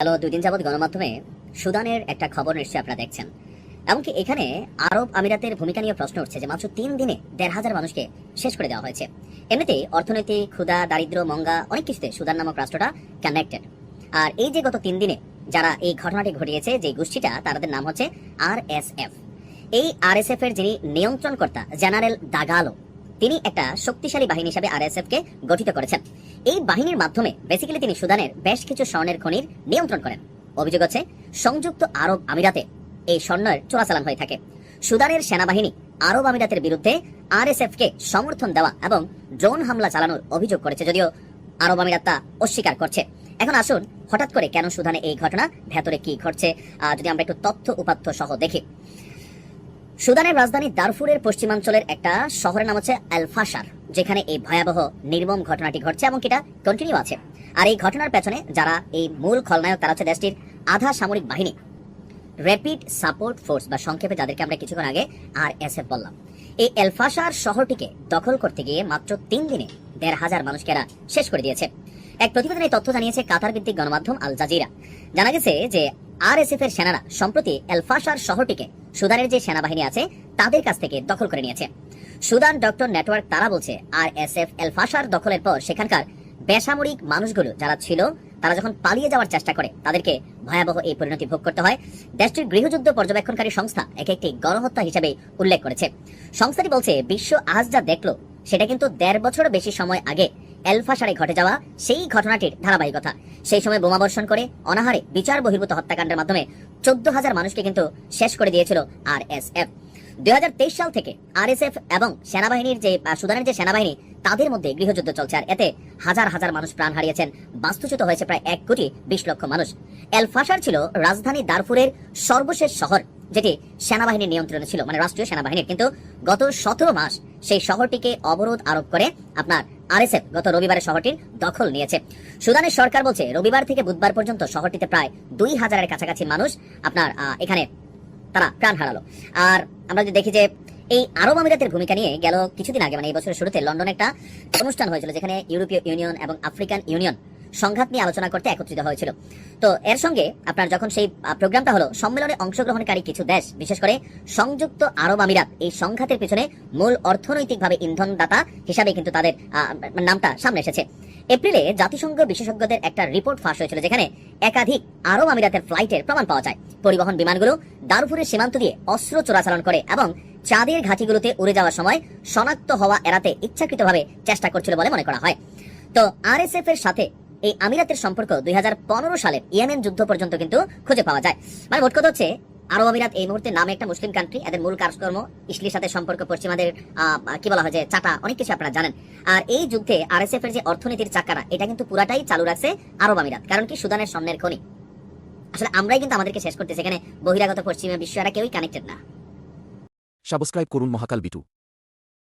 গেল 2 দিন যাবৎ গণমাধ্যমে সুদানের একটা খবর নিশ্চয়ই আপনারা দেখছেন। এমনকি এখানে আরব আমিরাতের ভূমিকা নিয়ে প্রশ্ন উঠছে যে মাত্র 3 দিনে 1,500 মানুষকে শেষ করে দেওয়া হয়েছে। এমনিতেই অর্থনীতি, ক্ষুধা, দারিদ্র্য, মঙ্গা অনেক কিছুতে সুদান নামক রাষ্ট্রটা কানেক্টেড। আর এই যে গত 3 দিনে যারা এই ঘটনাটি ঘটিয়েছে, যে গোষ্ঠীটা, তাদের নাম হচ্ছে আরএসএফ। এই আরএসএফ এর যিনি নিয়ন্ত্রণকর্তা জেনারেল দাগালো, তিনি একটা শক্তিশালী বাহিনী হিসেবে আরএসএফ কে গঠিত করেছেন। এই বাহিনীর মাধ্যমে বেসিক্যালি তিনি সুদানের বেশ কিছু স্বর্ণের খনির নিয়ন্ত্রণ করেন। অভিযোগ আছে সংযুক্ত আরব আমিরাতে এই স্বর্ণের চোরাচালান হয়ে থাকে। সুদানের সেনাবাহিনী আরব আমিরাতের বিরুদ্ধে আরএসএফ কে সমর্থন দেওয়া এবং ড্রোন হামলা চালানোর অভিযোগ করেছে, যদিও আরব আমিরাত তা অস্বীকার করছে। এখন আসুন, হঠাৎ করে কেন সুদানে এই ঘটনা, ভেতরে কি ঘটছে, যদি আমরা একটু তথ্য উপাত্ত সহ দেখি। সুদানের রাজধানী দারফুরের পশ্চিমাঞ্চলের একটা শহরের নাম হচ্ছে আল ফাশার, যেখানে এই ভয়াবহ নির্মম ঘটনাটি ঘটছে এবং এটা কন্টিনিউ আছে। আর এই ঘটনার পেছনে যারা এই মূল খলনায়ক, তারা হচ্ছে দেশটির আধা সামরিক বাহিনী, র্যাপিড সাপোর্ট ফোর্স, বা সংক্ষেপে যাদেরকে আমরা কিছুক্ষণ আগে আরএসএফ বললাম। এই এল ফাশার শহরটিকে দখল করতে গিয়ে মাত্র 3 দিনে 1,500 মানুষকে এরা শেষ করে দিয়েছে। এক প্রতিবেদনে এই তথ্য জানিয়েছে কাতার ভিত্তিক গণমাধ্যম আল জাজিরা। জানা গেছে যে আরএসএফ এর সেনারা সম্প্রতি এল ফাশার শহরটিকে সুদানের যে সেনাবাহিনী আছে তাদের কাছ থেকে দখল করে নিয়েছে। সুদান ডক্টর নেটওয়ার্ক তারা বলছে, আরএসএফ এল ফাশার দখলের পর সেখানকার বেসামরিক মানুষগুলো যারা ছিল, তারা যখন পালিয়ে যাওয়ার চেষ্টা করে তাদেরকে ভয়াবহ এই পরিণতি ভোগ করতে হয়। দেশটির গৃহযুদ্ধ পর্যবেক্ষণকারী সংস্থা একে একটি গণহত্যা হিসেবে উল্লেখ করেছে। সংস্থাটি বলছে, বিশ্ব আজ যা দেখলো সেটা কিন্তু 1.5 বছর বেশি সময় আগে এল ফাশারে ঘটে যাওয়া সেই ঘটনাটির ধারাবাহিকতা। সেই সময় বোমাবর্ষণ করে অনাহারে বিচার বহির্ভূত হত্যাকাণ্ডের মাধ্যমে 14,000 মানুষকে কিন্তু শেষ করে দিয়েছিল আরএসএফ। 2023 সাল থেকে আরএসএফ এবং সেনাবাহিনীর যে সুদানের যে সেনাবাহিনী, তাদের মধ্যে গৃহযুদ্ধ চলছে। আর এতে হাজার হাজার মানুষ প্রাণ হারিয়েছেন, বাস্তুচ্যুত হয়েছে প্রায় 1,20,00,000 মানুষ। এল ফাশার ছিল রাজধানী দারফুরের সর্বশেষ শহর, যেটি সেনাবাহিনীর নিয়ন্ত্রণে ছিল, মানে রাষ্ট্রীয় সেনাবাহিনীর। কিন্তু গত 17 মাস সেই শহরটিকে অবরোধ আরোপ করে আপনার আরএসএফ গত রবিবারে শহরটির দখল নিয়েছে। সুদানের সরকার বলছে, রবিবার থেকে বুধবার পর্যন্ত শহরটিতে প্রায় 2,000-এর কাছাকাছি মানুষ আপনার এখানে তারা প্রাণ হারালো। আর আমরা যদি দেখি যে এই আরব আমিরাতের ভূমিকা নিয়ে গেল কিছুদিন আগে, মানে এই বছরের শুরুতে লন্ডনে একটা অনুষ্ঠান হয়েছিল, যেখানে ইউরোপীয় ইউনিয়ন এবং আফ্রিকান ইউনিয়ন সংঘাত নিয়ে আলোচনা করতে একত্রিত হয়েছিল। তো এর সঙ্গে আপনার যখন সেই প্রোগ্রামটা হলো, সম্মেলনে অংশগ্রহণকারী কিছু দেশ, বিশেষ করে সংযুক্ত আরব আমিরাত, এই সংঘাতের পেছনে মূল অর্থনৈতিকভাবে ইন্ধনদাতা হিসাবে কিন্তু তাদের নামটা সামনে এসেছে। এপ্রিলে জাতিসংঘ বিশেষজ্ঞদের একটা রিপোর্ট ফাঁস হয়েছিল, যেখানে একাধিক আরব আমিরাতের ফ্লাইটের প্রমাণ পাওয়া যায়। পরিবহন বিমানগুলো দারফুরের সীমান্ত দিয়ে অস্ত্র চোরাচালান করে এবং চাঁদের ঘাঁটিগুলোতে উড়ে যাওয়ার সময় শনাক্ত হওয়া এড়াতে ইচ্ছাকৃতভাবে চেষ্টা করছিল বলে মনে করা হয়। তো আরএসএফ এর সাথে এই আমিরাতের সম্পর্ক 2015 সালের ইয়েমেন যুদ্ধ পর্যন্ত কিন্তু খুঁজে পাওয়া যায়। মানে মোট কথা হচ্ছে, আরব আমিরাত এই মুহূর্তে নামে একটা মুসলিম কান্ট্রি, এদের মূল কাজকর্ম ইসলির সাথে সম্পর্ক, পশ্চিমাদের কি বলা হয় যে চাটা, অনেক কিছু আপনারা জানেন। আর এই যুদ্ধে আরএসএফ এর যে অর্থনীতির চাকাটা, এটা কিন্তু পুরাটাই চালু রাখছে আরব আমিরাত। কারণ কি, সুদানের স্বর্ণের খনি। আসলে আমরাই কিন্তু আমাদেরকে শেষ করতেছি, এখানে বহিরাগত পশ্চিমা বিশ্ব এরা কেউই কানেক্টেড না। সাবস্ক্রাইব করুন মহাকাল বিটু।